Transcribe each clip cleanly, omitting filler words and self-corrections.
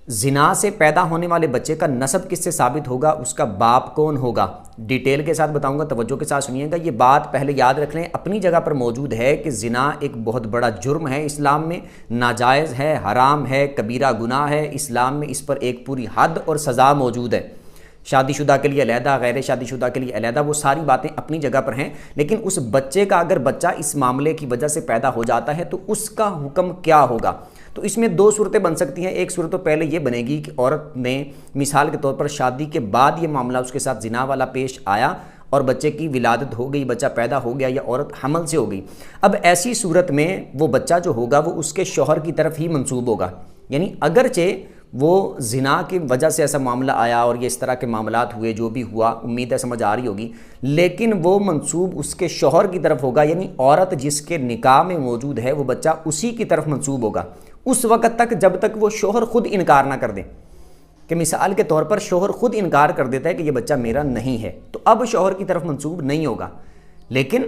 زنا سے پیدا ہونے والے بچے کا نسب کس سے ثابت ہوگا، اس کا باپ کون ہوگا، ڈیٹیل کے ساتھ بتاؤں گا، توجہ کے ساتھ سنیے گا۔ یہ بات پہلے یاد رکھ لیں، اپنی جگہ پر موجود ہے کہ زنا ایک بہت بڑا جرم ہے، اسلام میں ناجائز ہے، حرام ہے، کبیرہ گناہ ہے، اسلام میں اس پر ایک پوری حد اور سزا موجود ہے۔ شادی شدہ کے لیے علیحدہ، غیر شادی شدہ کے لیے علیحدہ، وہ ساری باتیں اپنی جگہ پر ہیں، لیکن اس بچے کا اگر بچہ اس معاملے کی وجہ سے پیدا ہو جاتا ہے تو اس کا حکم کیا ہوگا۔ تو اس میں دو صورتیں بن سکتی ہیں۔ ایک صورت تو پہلے یہ بنے گی کہ عورت نے مثال کے طور پر شادی کے بعد یہ معاملہ اس کے ساتھ زنا والا پیش آیا اور بچے کی ولادت ہو گئی، بچہ پیدا ہو گیا، یا عورت حمل سے ہو گئی۔ اب ایسی صورت میں وہ بچہ جو ہوگا وہ اس کے شوہر کی طرف ہی منسوب ہوگا، یعنی اگرچہ وہ زنا کی وجہ سے ایسا معاملہ آیا اور یہ اس طرح کے معاملات ہوئے، جو بھی ہوا، امید ہے سمجھ آ رہی ہوگی، لیکن وہ منسوب اس کے شوہر کی طرف ہوگا، یعنی عورت جس کے نکاح میں موجود ہے وہ بچہ اسی کی طرف منسوب ہوگا اس وقت تک جب تک وہ شوہر خود انکار نہ کر دیں۔ کہ مثال کے طور پر شوہر خود انکار کر دیتا ہے کہ یہ بچہ میرا نہیں ہے، تو اب شوہر کی طرف منسوب نہیں ہوگا، لیکن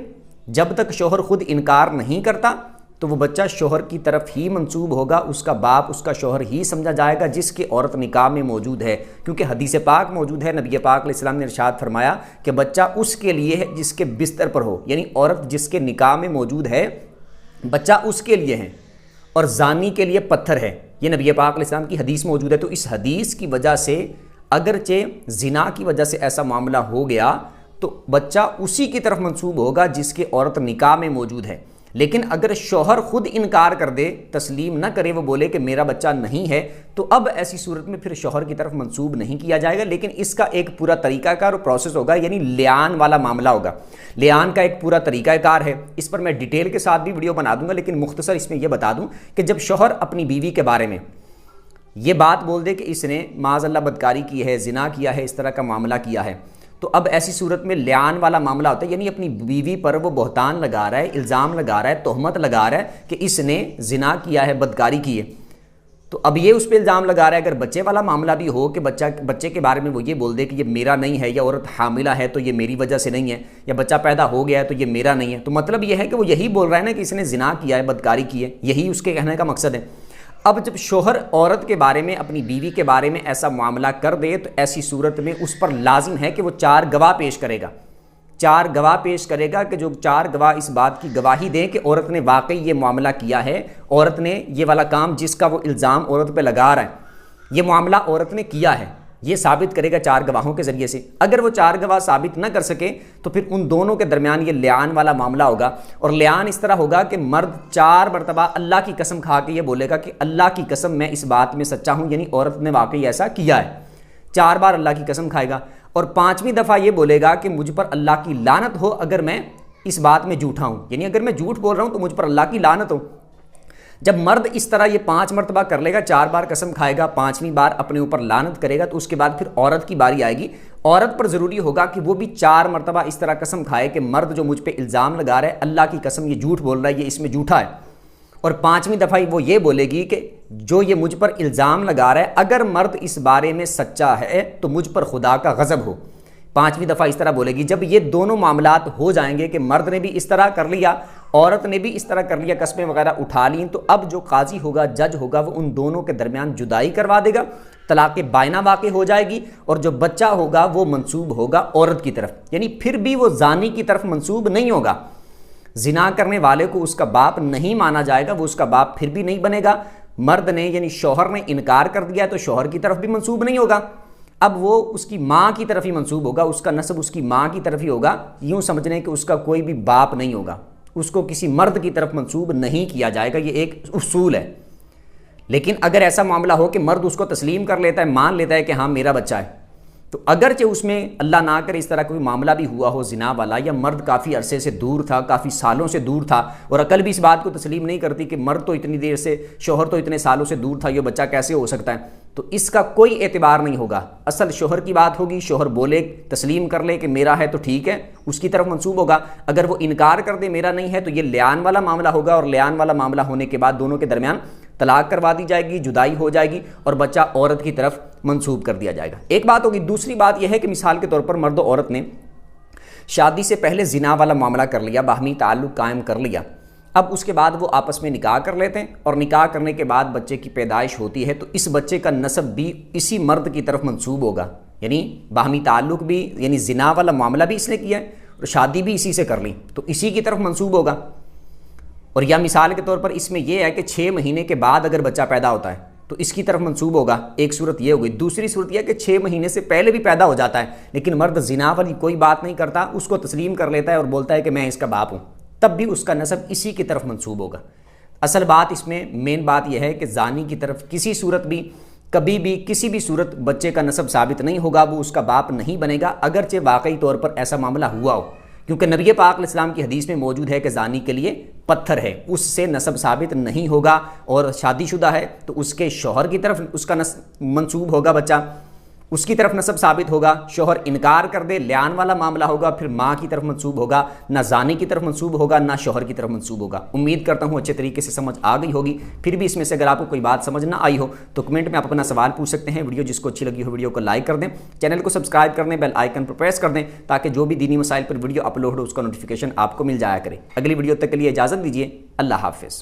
جب تک شوہر خود انکار نہیں کرتا تو وہ بچہ شوہر کی طرف ہی منسوب ہوگا، اس کا باپ اس کا شوہر ہی سمجھا جائے گا جس کی عورت نکاح میں موجود ہے، کیونکہ حدیث پاک موجود ہے، نبی پاک علیہ السلام نے ارشاد فرمایا کہ بچہ اس کے لیے ہے جس کے بستر پر ہو، یعنی عورت جس کے نکاح میں موجود ہے بچہ اس کے لیے ہے، اور زانی کے لیے پتھر ہے، یہ نبی پاک علیہ السلام کی حدیث موجود ہے۔ تو اس حدیث کی وجہ سے اگرچہ زنا کی وجہ سے ایسا معاملہ ہو گیا تو بچہ اسی کی طرف منسوب ہوگا جس کی عورت نکاح میں موجود ہے، لیکن اگر شوہر خود انکار کر دے، تسلیم نہ کرے، وہ بولے کہ میرا بچہ نہیں ہے، تو اب ایسی صورت میں پھر شوہر کی طرف منسوب نہیں کیا جائے گا، لیکن اس کا ایک پورا طریقہ کار اور پروسیس ہوگا، یعنی لیان والا معاملہ ہوگا۔ لیان کا ایک پورا طریقہ کار ہے، اس پر میں ڈیٹیل کے ساتھ بھی ویڈیو بنا دوں گا، لیکن مختصر اس میں یہ بتا دوں کہ جب شوہر اپنی بیوی کے بارے میں یہ بات بول دے کہ اس نے معاذ اللہ بدکاری کی ہے، زنا کیا ہے، اس طرح کا معاملہ کیا ہے، تو اب ایسی صورت میں لیان والا معاملہ ہوتا ہے، یعنی اپنی بیوی پر وہ بہتان لگا رہا ہے، الزام لگا رہا ہے، تہمت لگا رہا ہے کہ اس نے زنا کیا ہے، بدکاری کی ہے۔ تو اب یہ اس پہ الزام لگا رہا ہے، اگر بچے والا معاملہ بھی ہو کہ بچے کے بارے میں وہ یہ بول دے کہ یہ میرا نہیں ہے، یا عورت حاملہ ہے تو یہ میری وجہ سے نہیں ہے، یا بچہ پیدا ہو گیا ہے تو یہ میرا نہیں ہے، تو مطلب یہ ہے کہ وہ یہی بول رہا ہے نا کہ اس نے زنا کیا ہے، بدکاری کی ہے، یہی اس کے کہنے کا مقصد ہے۔ اب جب شوہر عورت کے بارے میں، اپنی بیوی کے بارے میں ایسا معاملہ کر دے تو ایسی صورت میں اس پر لازم ہے کہ وہ 4 گواہ پیش کرے گا، 4 گواہ پیش کرے گا کہ جو 4 گواہ اس بات کی گواہی دیں کہ عورت نے واقعی یہ معاملہ کیا ہے، عورت نے یہ والا کام جس کا وہ الزام عورت پہ لگا رہا ہے، یہ معاملہ عورت نے کیا ہے، یہ ثابت کرے گا 4 گواہوں کے ذریعے سے۔ اگر وہ 4 گواہ ثابت نہ کر سکے تو پھر ان دونوں کے درمیان یہ لیان والا معاملہ ہوگا، اور لیان اس طرح ہوگا کہ مرد 4 مرتبہ اللہ کی قسم کھا کے یہ بولے گا کہ اللہ کی قسم میں اس بات میں سچا ہوں، یعنی عورت نے واقعی ایسا کیا ہے، 4 بار اللہ کی قسم کھائے گا، اور 5ویں دفعہ یہ بولے گا کہ مجھ پر اللہ کی لعنت ہو اگر میں اس بات میں جھوٹا ہوں، یعنی اگر میں جھوٹ بول رہا ہوں تو مجھ پر اللہ کی لعنت ہو۔ جب مرد اس طرح یہ 5 مرتبہ کر لے گا، 4 بار قسم کھائے گا، 5ویں بار اپنے اوپر لعنت کرے گا، تو اس کے بعد پھر عورت کی باری آئے گی۔ عورت پر ضروری ہوگا کہ وہ بھی 4 مرتبہ اس طرح قسم کھائے کہ مرد جو مجھ پہ الزام لگا رہا ہے، اللہ کی قسم یہ جھوٹ بول رہا ہے، یہ اس میں جھوٹا ہے، اور 5ویں دفعہ وہ یہ بولے گی کہ جو یہ مجھ پر الزام لگا رہا ہے، اگر مرد اس بارے میں سچا ہے تو مجھ پر خدا کا غضب ہو۔ 5ویں دفعہ اس طرح بولے گی۔ جب یہ دونوں معاملات ہو جائیں گے کہ مرد نے بھی اس طرح کر لیا، عورت نے بھی اس طرح کر لیا، قسمیں وغیرہ اٹھا لیں، تو اب جو قاضی ہوگا، جج ہوگا، وہ ان دونوں کے درمیان جدائی کروا دے گا، طلاق بائنہ واقع ہو جائے گی، اور جو بچہ ہوگا وہ منسوب ہوگا عورت کی طرف، یعنی پھر بھی وہ زانی کی طرف منسوب نہیں ہوگا۔ زنا کرنے والے کو اس کا باپ نہیں مانا جائے گا، وہ اس کا باپ پھر بھی نہیں بنے گا۔ مرد نے یعنی شوہر نے انکار کر دیا تو شوہر کی طرف بھی منسوب نہیں ہوگا، اب وہ اس کی ماں کی طرف ہی منسوب ہوگا، اس کا نسب اس کی ماں کی طرف ہی ہوگا، یوں سمجھنے کہ اس کا کوئی بھی باپ نہیں ہوگا، اس کو کسی مرد کی طرف منسوب نہیں کیا جائے گا، یہ ایک اصول ہے۔ لیکن اگر ایسا معاملہ ہو کہ مرد اس کو تسلیم کر لیتا ہے، مان لیتا ہے کہ ہاں میرا بچہ ہے، تو اگرچہ اس میں اللہ نہ کرے اس طرح کوئی معاملہ بھی ہوا ہو زنا والا، یا مرد کافی عرصے سے دور تھا، کافی سالوں سے دور تھا، اور عقل بھی اس بات کو تسلیم نہیں کرتی کہ مرد تو اتنی دیر سے، شوہر تو اتنے سالوں سے دور تھا، یہ بچہ کیسے ہو سکتا ہے، تو اس کا کوئی اعتبار نہیں ہوگا۔ اصل شوہر کی بات ہوگی، شوہر بولے، تسلیم کر لے کہ میرا ہے تو ٹھیک ہے، اس کی طرف منسوب ہوگا۔ اگر وہ انکار کر دے میرا نہیں ہے تو یہ لیان والا معاملہ ہوگا، اور لیان والا معاملہ ہونے کے بعد دونوں کے درمیان طلاق کروا دی جائے گی، جدائی ہو جائے گی، اور بچہ عورت کی طرف منسوب کر دیا جائے گا۔ ایک بات ہوگی۔ دوسری بات یہ ہے کہ مثال کے طور پر مرد و عورت نے شادی سے پہلے زنا والا معاملہ کر لیا، باہمی تعلق قائم کر لیا، اب اس کے بعد وہ آپس میں نکاح کر لیتے ہیں، اور نکاح کرنے کے بعد بچے کی پیدائش ہوتی ہے تو اس بچے کا نسب بھی اسی مرد کی طرف منسوب ہوگا، یعنی باہمی تعلق بھی، یعنی زنا والا معاملہ بھی اس نے کیا ہے اور شادی بھی اسی سے کر لی تو اسی کی طرف منسوب ہوگا۔ اور یا مثال کے طور پر اس میں یہ ہے کہ 6 مہینے کے بعد اگر بچہ پیدا ہوتا ہے تو اس کی طرف منسوب ہوگا، ایک صورت یہ ہوگی۔ دوسری صورت یہ ہے کہ 6 مہینے سے پہلے بھی پیدا ہو جاتا ہے لیکن مرد زنا والی کوئی بات نہیں کرتا، اس کو تسلیم کر لیتا ہے اور بولتا ہے کہ میں اس کا باپ ہوں، تب بھی اس کا نسب اسی کی طرف منسوب ہوگا۔ اصل بات اس میں مین بات یہ ہے کہ زانی کی طرف کسی صورت بھی، کبھی بھی، کسی بھی صورت بچے کا نسب ثابت نہیں ہوگا، وہ اس کا باپ نہیں بنے گا اگرچہ واقعی طور پر ایسا معاملہ ہوا ہو، کیونکہ نبی پاک علیہ السلام کی حدیث میں موجود ہے کہ زانی کے لیے پتھر ہے، اس سے نسب ثابت نہیں ہوگا، اور شادی شدہ ہے تو اس کے شوہر کی طرف اس کا منسوب ہوگا، بچہ اس کی طرف نسب ثابت ہوگا۔ شوہر انکار کر دے، لیان والا معاملہ ہوگا، پھر ماں کی طرف منسوب ہوگا، نہ زانی کی طرف منسوب ہوگا نہ شوہر کی طرف منسوب ہوگا۔ امید کرتا ہوں اچھے طریقے سے سمجھ آ گئی ہوگی۔ پھر بھی اس میں سے اگر آپ کو کوئی بات سمجھ نہ آئی ہو تو کمنٹ میں آپ اپنا سوال پوچھ سکتے ہیں۔ ویڈیو جس کو اچھی لگی ہو ویڈیو کو لائک کر دیں، چینل کو سبسکرائب کر دیں، بیل آئیکن پر پریس کر دیں تاکہ جو بھی دینی مسائل پر ویڈیو اپلوڈ ہو اس کا نوٹیفیکیشن آپ کو مل جایا کرے۔ اگلی ویڈیو تک کے لیے اجازت دیجیے، اللہ حافظ۔